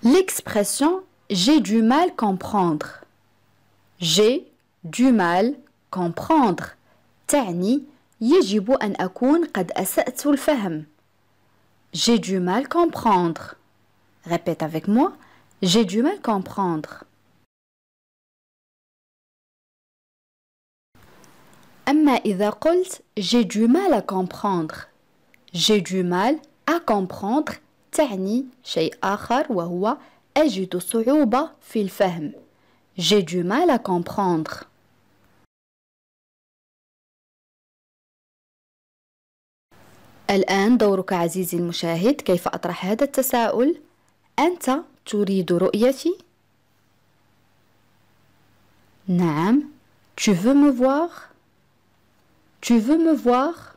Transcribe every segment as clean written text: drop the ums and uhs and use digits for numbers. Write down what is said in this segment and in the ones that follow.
L'expression j'ai du mal comprendre. J'ai du mal comprendre تعني يجب أن أكون قد أسأت الفهم. J'ai du mal comprendre. Répète avec moi. J'ai du mal comprendre. أما إذا قلت j'ai du mal à comprendre. J'ai du mal à comprendre تعني شيء آخر وهو أجد صعوبة في الفهم. J'ai du mal à comprendre. الآن دورك عزيزي المشاهد. كيف أطرح هذا التساؤل؟ أنت تريد رؤيتي؟ نعم. Tu veux me voir? Tu veux me voir?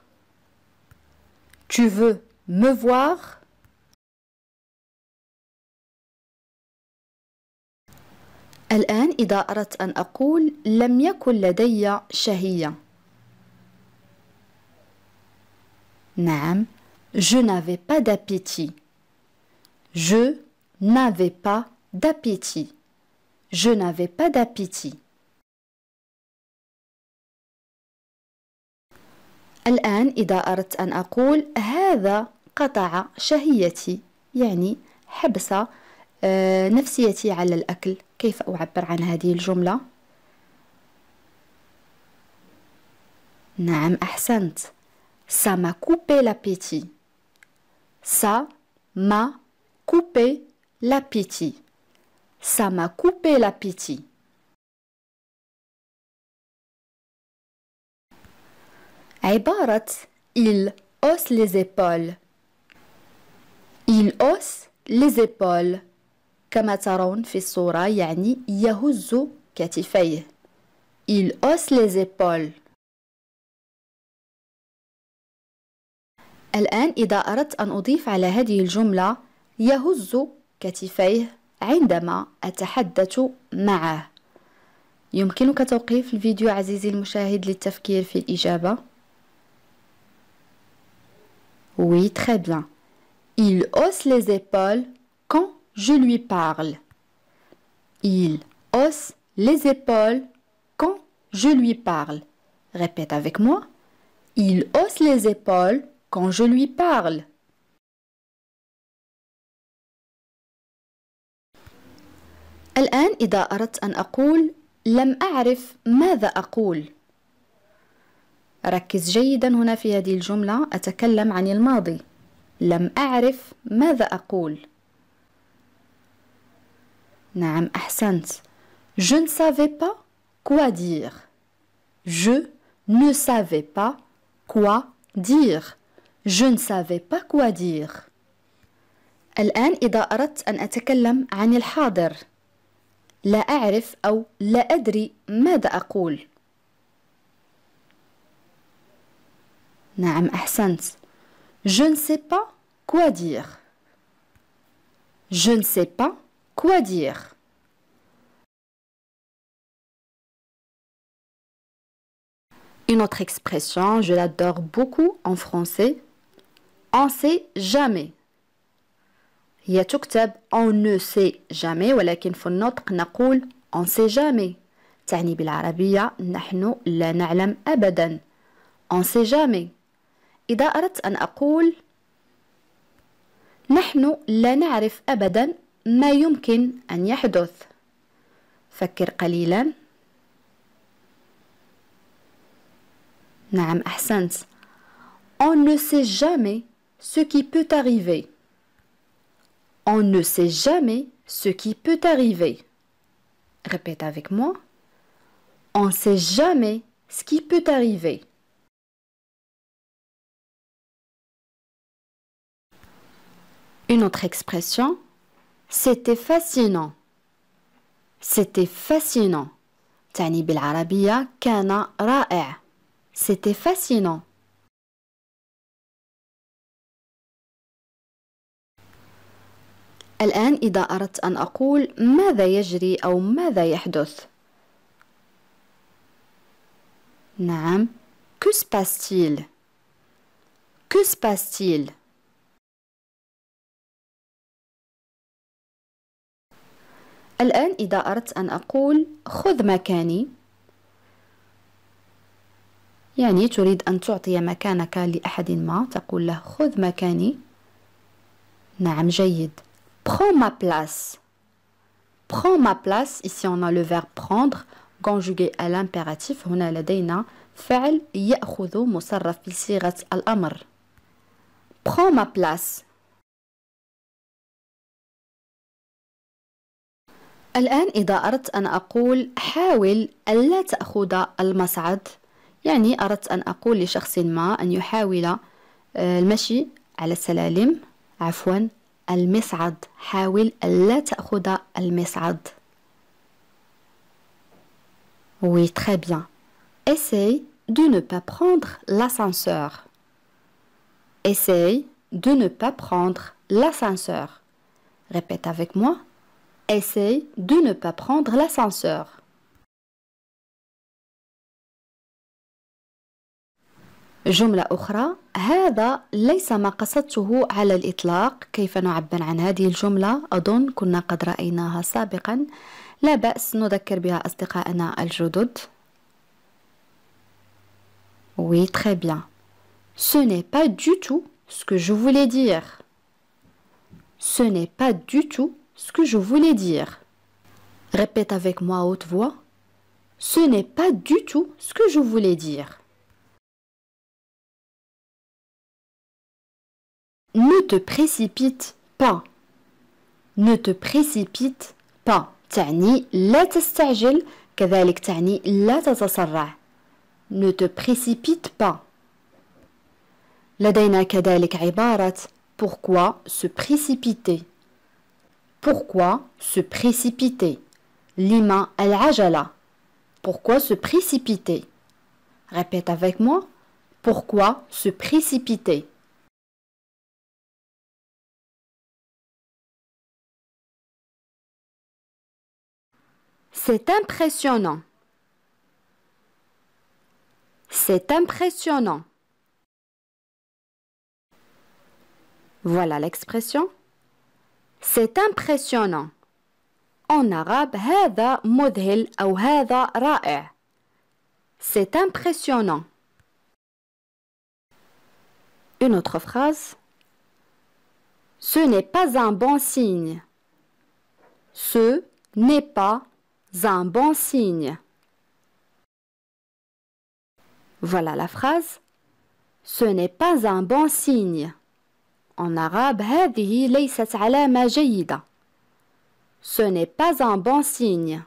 Tu veux me voir? الآن إذا أردت أن أقول لم يكن لدي شهية. نعم. Je n'avais pas d'appétit. Je n'avais pas d'appétit. Je n'avais pas d'appétit. الآن إذا أردت أن أقول هذا قطع شهيتي يعني حبس نفسيتي على الأكل. كيف أعبر عن هذه الجملة؟ نعم أحسنت. Ça m'a coupé l'appétit. Ça m'a coupé l'appétit. Ça m'a coupé l'appétit. عبارة il hausse les épaules. Il hausse les épaules. كما ترون في الصورة يعني يهز كتفيه. Il hausse les épaules. الآن إذا أردت أن أضيف على هذه الجملة يهز كتفيه عندما أتحدث معه. يمكنك توقيف الفيديو عزيزي المشاهد للتفكير في الإجابة. Oui, très bien. Il hausse les épaules quand je lui parle. Il hausse les épaules quand je lui parle. Répète avec moi. Il hausse les épaules quand je lui parle. الآن إذا أردت أن أقول لم أعرف ماذا أقول. ركز جيدا هنا في هذه الجملة. أتكلم عن الماضي. لم أعرف ماذا أقول. نعم أحسنت. Je ne savais pas quoi dire. Je ne savais pas quoi dire. Je ne savais pas quoi dire. الآن إذا أردت أن أتكلم عن الحاضر. لا أعرف أو لا أدري ماذا أقول. نعم أحسنت. Je ne sais pas quoi dire. Je ne sais pas quoi dire. Une autre expression, je l'adore beaucoup en français. On sait jamais. هي تكتب on ne sait jamais ولكن في النطق نقول on sait jamais. تعني بالعربية نحن لا نعلم أبدا. On sait jamais. إذا أردت أن أقول نحن لا نعرف أبدا ما يمكن أن يحدث. فكر قليلا. نعم أحسنت. On ne sait jamais ce qui peut arriver. On ne sait jamais ce qui peut arriver. Répète avec moi. On ne sait jamais ce qui peut arriver. Une autre expression. C'était fascinant. C'était fascinant. تعني بالعربية كان رائع. C'était fascinant. الآن إذا أردت أن أقول ماذا يجري أو ماذا يحدث. نعم. Que se passe-t-il? Que se passe-t-il? الآن إذا أردت أن أقول خذ مكاني، يعني تريد أن تعطي مكانك لأحد ما، تقول له خذ مكاني. نعم جيد. Prends ma place. Prends ma place. Ici on a le verbe prendre conjugué à l'impératif. هنا لدينا فعل يأخذ مصرف بصيغة الأمر. Prends ma place. الآن إذا أردت أن أقول حاول ألا تأخذ المصعد، يعني أردت أن أقول لشخص ما أن يحاول المشي على السلالم، عفوا المصعد، حاول ألا تأخذ المصعد. Oui, très bien. Essaye de ne pas prendre l'ascenseur. Essaye de ne pas prendre l'ascenseur. Répète avec moi. Essaye de ne pas prendre l'ascenseur. جملة أخرى، هذا ليس ما قصدته على الإطلاق. كيف نعبر عن هذه الجملة؟ أظن كنا قد رأيناها سابقا، لا بأس نذكر بها أصدقائنا الجدد. Oui, très bien. Ce n'est pas du tout ce que je voulais dire. Ce n'est pas du tout ce que je voulais dire. Répète avec moi à haute voix. Ce n'est pas du tout ce que je voulais dire. Ne te précipite pas. Ne te précipite pas. تعني لا تستعجل، كذلك تعني لا تتسرع. Ne te précipite pas. لدينا كذلك عبارة pourquoi se précipiter. Pourquoi se précipiter. لما العجلة. Pourquoi se précipiter. Répète avec moi. Pourquoi se précipiter. C'est impressionnant. C'est impressionnant. Voilà l'expression. C'est impressionnant. En arabe, هذا مذهل أو هذا رائع. C'est impressionnant. Une autre phrase. Ce n'est pas un bon signe. Ce n'est pas un bon signe. Voilà la phrase. Ce n'est pas un bon signe. En arabe, هذه ليست علامة جيدة. Ce n'est pas un bon signe.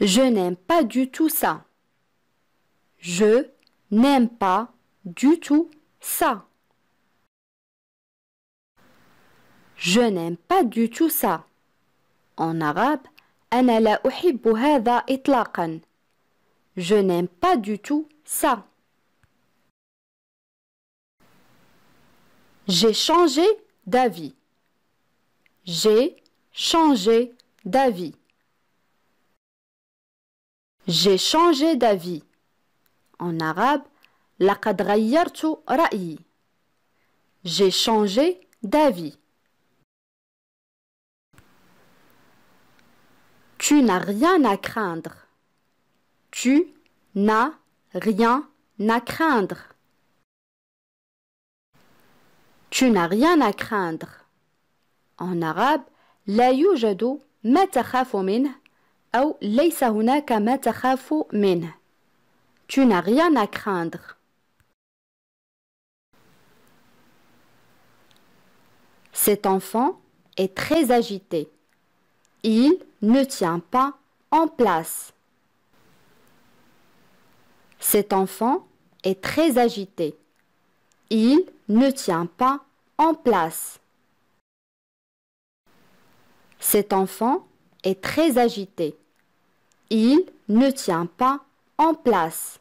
Je n'aime pas du tout ça. Je n'aime pas du tout ça. Je n'aime pas du tout ça. En arabe, أنا لا أحب هذا إطلاقا. Je n'aime pas du tout ça. J'ai changé d'avis. J'ai changé d'avis. J'ai changé d'avis. En arabe, لقد غيرت رأيي. J'ai changé d'avis. Tu n'as rien à craindre. Tu n'as rien à craindre. Tu n'as rien à craindre. En arabe, لا يوجد ما تخاف منه أو ليس هناك ما تخاف منه. Tu n'as rien à craindre. Cet enfant est très agité. Il ne tient pas en place. Cet enfant est très agité. Il ne tient pas en place. Cet enfant est très agité. Il ne tient pas en place.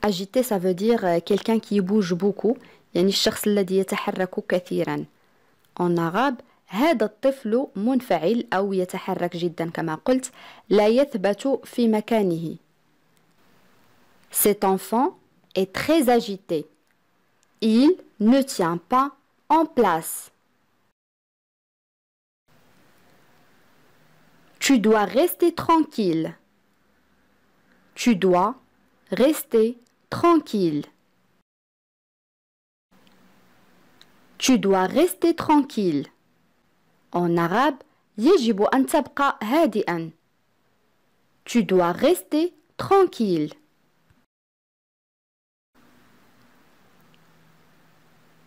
Agité, ça veut dire quelqu'un qui bouge beaucoup. يعني الشخص الذي يتحرك كثيرا. En arabe, هذا الطفل منفعل أو يتحرك جدا كما قلت، لا يثبت في مكانه. Cet enfant est très agité. Il ne tient pas en place. Tu dois rester tranquille. Tu dois rester tranquille. Tu dois rester tranquille. En arabe, يجب أن تبقى هادئا. Tu dois rester tranquille.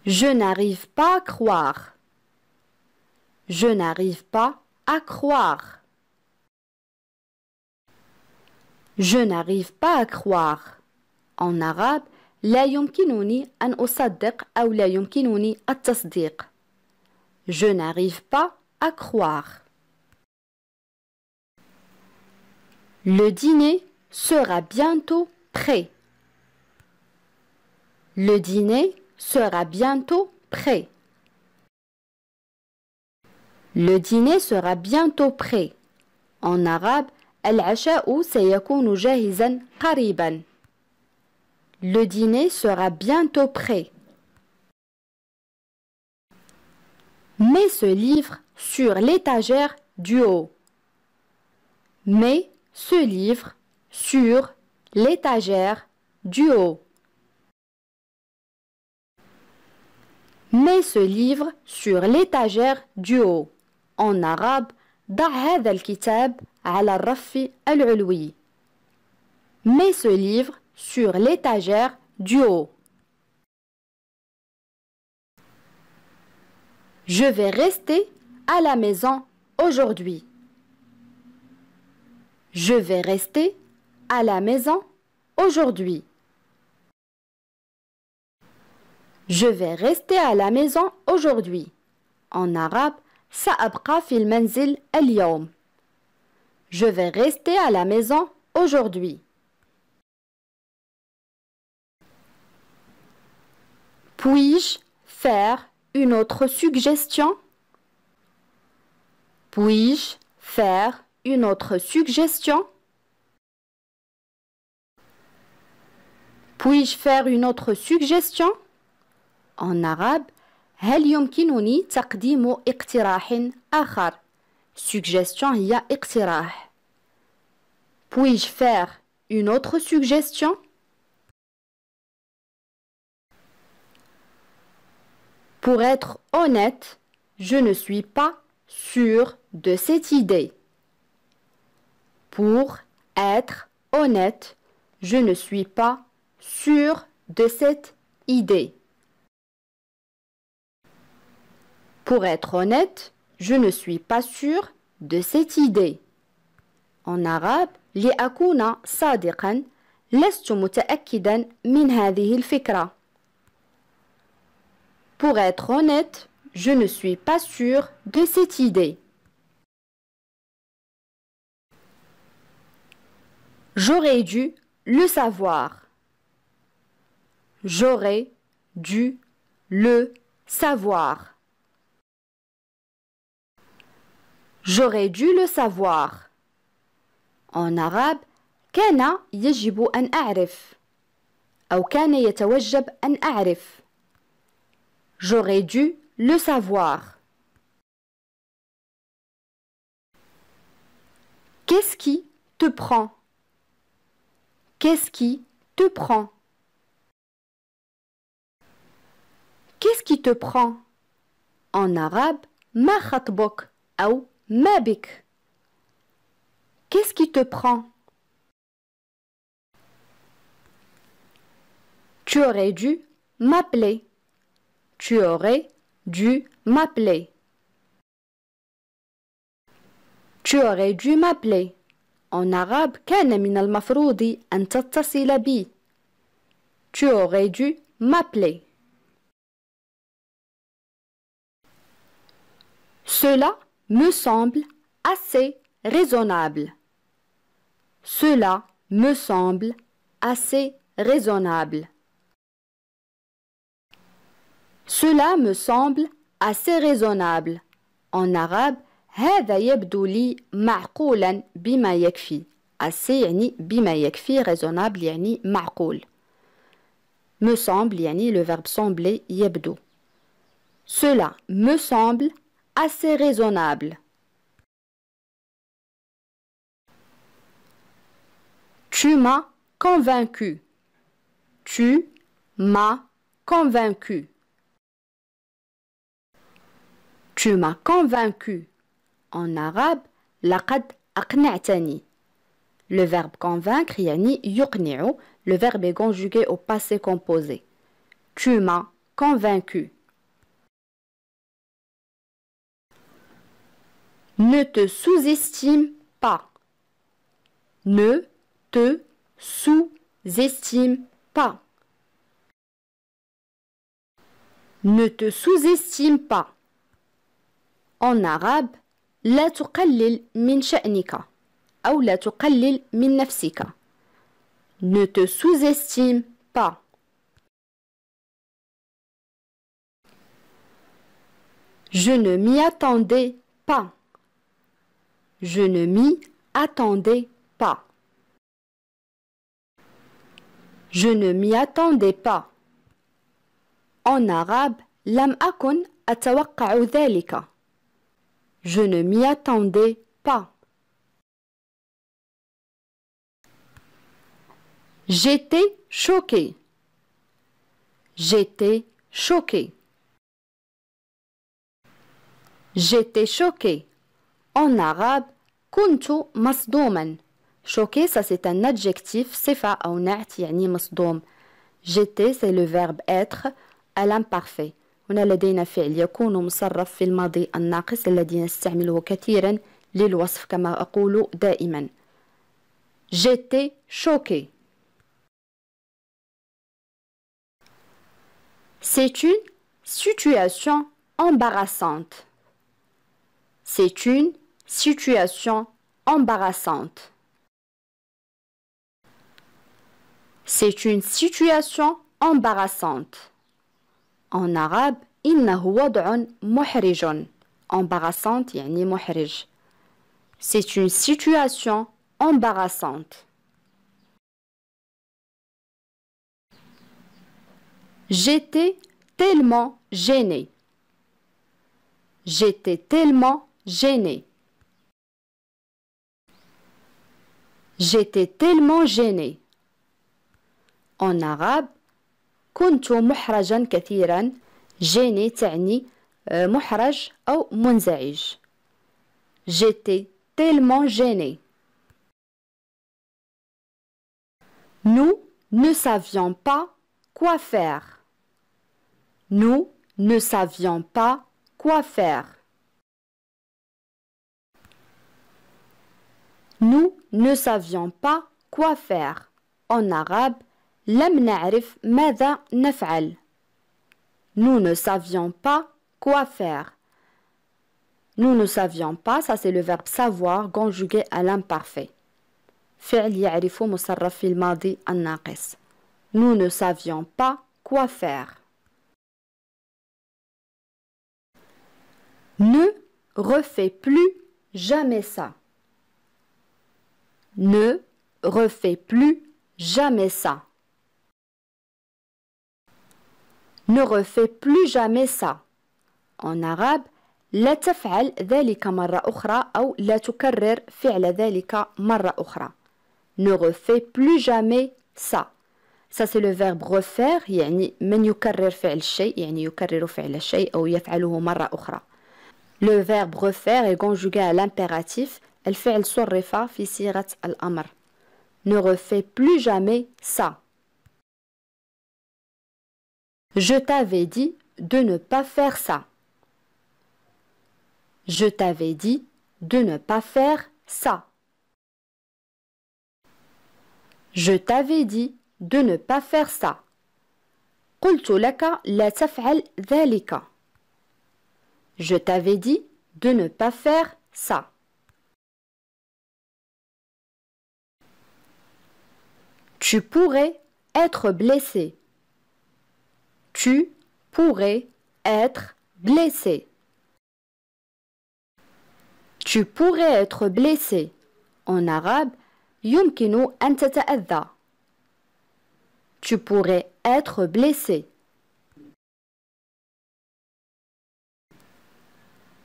Je n'arrive pas à croire. Je n'arrive pas à croire. Je n'arrive pas à croire. En arabe, لا يمكنني أن أصدق أو لا يمكنني التصديق. Je n'arrive pas à croire. Le dîner sera bientôt prêt. Le dîner sera bientôt prêt. Le dîner sera bientôt prêt. En arabe, العشاء سيكون جاهزا قريبا. Le dîner sera bientôt prêt. Mets ce livre sur l'étagère du haut. Mets ce livre sur l'étagère du haut. Mets ce livre sur l'étagère du haut. En arabe, ضع هذا الكتاب على الرف العلوي. Mets ce livre sur l'étagère du haut. Je vais rester à la maison aujourd'hui. Je vais rester à la maison aujourd'hui. Je vais rester à la maison aujourd'hui. En arabe, سأبقى في المنزل اليوم. Je vais rester à la maison aujourd'hui. Puis-je faire une autre suggestion? Puis-je faire une autre suggestion? Puis-je faire une autre suggestion? En arabe, هل يمكنني تقديم اقتراح آخر؟ Suggestion هي اقتراح. Puis-je faire une autre suggestion? Pour être honnête, je ne suis pas sûr de cette idée. Pour être honnête, je ne suis pas sûr de cette idée. Pour être honnête, je ne suis pas sûr de cette idée. En arabe, لأكون صادقا لست متأكدا من هذه الفكرة. Pour être honnête, je ne suis pas sûr de cette idée. J'aurais dû le savoir. J'aurais dû le savoir. J'aurais dû le savoir. En arabe, كان يجب أن أعرف أو كان يتوجب أن أعرف. J'aurais dû le savoir. Qu'est-ce qui te prend? Qu'est-ce qui te prend? Qu'est-ce qui te prend? En arabe, ما خطبك أو ما بك. Qu'est-ce qui te prend? Tu aurais dû m'appeler. Tu aurais dû m'appeler. Tu aurais dû m'appeler. En arabe, كان من المفروض أن تتصل بي. Tu aurais dû m'appeler. Cela me semble assez raisonnable. Cela me semble assez raisonnable. Cela me semble assez raisonnable. En arabe, هذا يبدو لي معقولا بما يكفي. assez يعني بما يكفي. raisonnable يعني معقول. Me semble يعني le verbe sembler يبدو. Cela me semble assez raisonnable. Tu m'as convaincu. Tu m'as convaincu. Tu m'as convaincu. En arabe, لقد أقنعتني. Le verbe convaincre يعني يقنع. Le verbe est conjugué au passé composé. Tu m'as convaincu. Ne te sous-estime pas. Ne te sous-estime pas. Ne te sous-estime pas. En arabe, لا تقلل من شأنك أو لا تقلل من نفسك. Ne te sous-estime pas. Je ne m'y attendais pas. Je ne m'y attendais pas. Je ne m'y attendais pas. En arabe, لم أكن أتوقع ذلك. Je ne m'y attendais pas. J'étais choqué. J'étais choqué. J'étais choqué. En arabe, كنت مصدوما. Choqué, ça c'est un adjectif, صفة أو نعت يعني مصدوم. J'étais, c'est le verbe être à l'imparfait. هنا لدينا فعل يكون مصرف في الماضي الناقص الذي نستعمله كثيرا للوصف كما أقول دائما. J'étais choqué. C'est une situation embarrassante. C'est une situation embarrassante. C'est une situation embarrassante. En arabe, إنه وضع محرج. Embarrassante يعني محرج. C'est une situation embarrassante. J'étais tellement gêné. J'étais tellement gêné. J'étais tellement gêné. En arabe, كنت محرجا كثيرا. gêné تعني محرج أو منزعج. J'étais tellement gêné. Nous ne savions pas quoi faire. Nous ne savions pas quoi faire. Nous ne savions pas quoi faire. En arabe, لم نعرف ماذا نفعل. Nous ne savions pas quoi faire. Nous ne savions pas, ça c'est le verbe savoir conjugué à l'imparfait. فعل يعرف مصرف في الماضي الناقص. Nous ne savions pas quoi faire. Ne refais plus jamais ça. Ne refais plus jamais ça. Ne refais plus jamais ça. En arabe, لا تفعل ذلك مرة أخرى أو لا تكرر فعل ذلك مرة أخرى. Ne refais plus jamais ça. Ça c'est le verbe refaire يعني من يكرر فعل الشيء يعني يكرر فعل الشيء أو يفعله مرة أخرى. Le verbe refaire est conjugué à l'impératif. الفعل صرف في صيغة الأمر. Ne refais plus jamais ça. Je t'avais dit de ne pas faire ça. Je t'avais dit de ne pas faire ça. Je t'avais dit de ne pas faire ça. قلت لك لا تفعل ذلك. Je t'avais dit de ne pas faire ça. Tu pourrais être blessé. Tu pourrais être blessé. Tu pourrais être blessé. En arabe, يمكن أن تتأذى. Tu pourrais être blessé.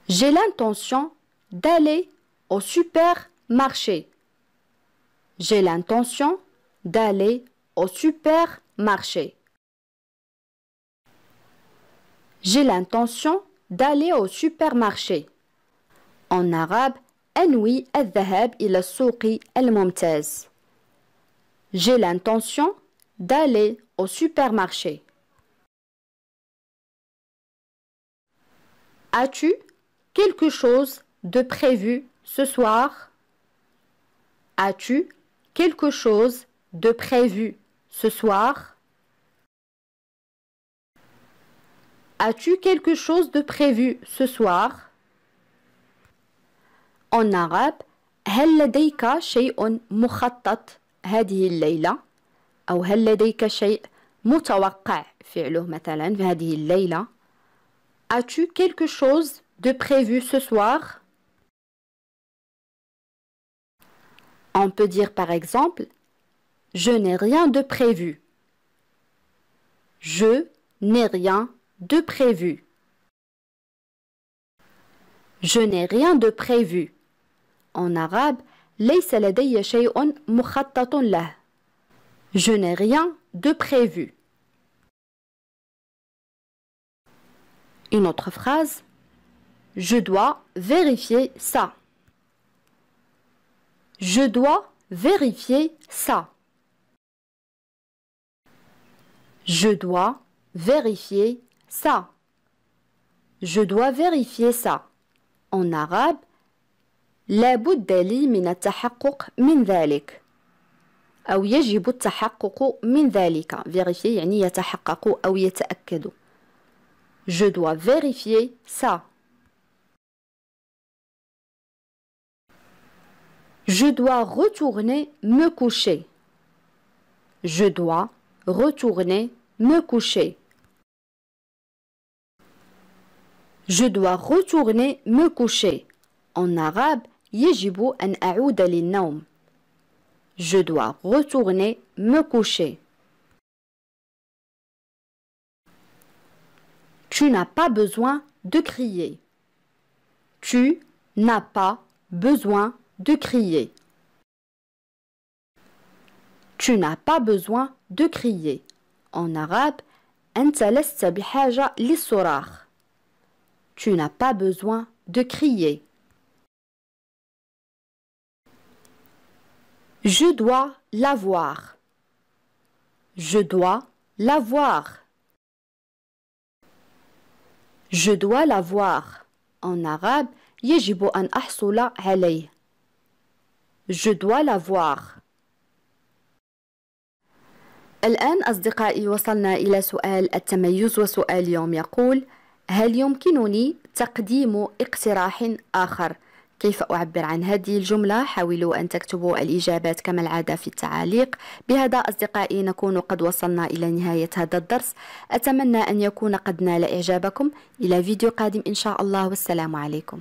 J'ai l'intention d'aller au supermarché. J'ai l'intention d'aller au supermarché. J'ai l'intention d'aller au supermarché. En arabe, أنوي الذهاب إلى السوق الممتاز. J'ai l'intention d'aller au supermarché. As-tu quelque chose de prévu ce soir? As-tu quelque chose de prévu ce soir? As-tu quelque chose de prévu ce soir? En arabe, هل لديك شيء مخطط هذه الليلة؟ أو هل لديك شيء متوقع فعله مثلا في هذه الليلة؟ As-tu quelque chose de prévu ce soir? On peut dire par exemple, je n'ai rien de prévu. Je n'ai rien de prévu. Je n'ai rien de prévu. En arabe, ليس لدي شيء مخطط له. Je n'ai rien de prévu. Une autre phrase. Je dois vérifier ça. Je dois vérifier ça. Je dois vérifier ça. Je dois vérifier ça. En arabe, لا بد لي من التحقق من ذلك. أو يجب التحقق من ذلك. Vérifier يعني يتحقق أو يتأكد. Je dois vérifier ça. Je dois retourner me coucher. Je dois retourner me coucher. Je dois retourner me coucher. En arabe, يجب أن أعود للنوم. Je dois retourner me coucher. Tu n'as pas besoin de crier. Tu n'as pas besoin de crier. Tu n'as pas besoin de crier. En arabe, أنت لست بحاجة للصراخ. Tu n'as pas besoin de crier. Je dois l'avoir. Je dois l'avoir. Je dois l'avoir. En arabe, يجب أن أحصل عليه. Je dois l'avoir. الآن أصدقائي وصلنا إلى سؤال التميز، وسؤال اليوم يقول: هل يمكنني تقديم اقتراح آخر؟ كيف أعبر عن هذه الجملة؟ حاولوا أن تكتبوا الإجابات كما العادة في التعاليق. بهذا أصدقائي نكون قد وصلنا إلى نهاية هذا الدرس. أتمنى أن يكون قد نال إعجابكم. إلى فيديو قادم إن شاء الله، والسلام عليكم.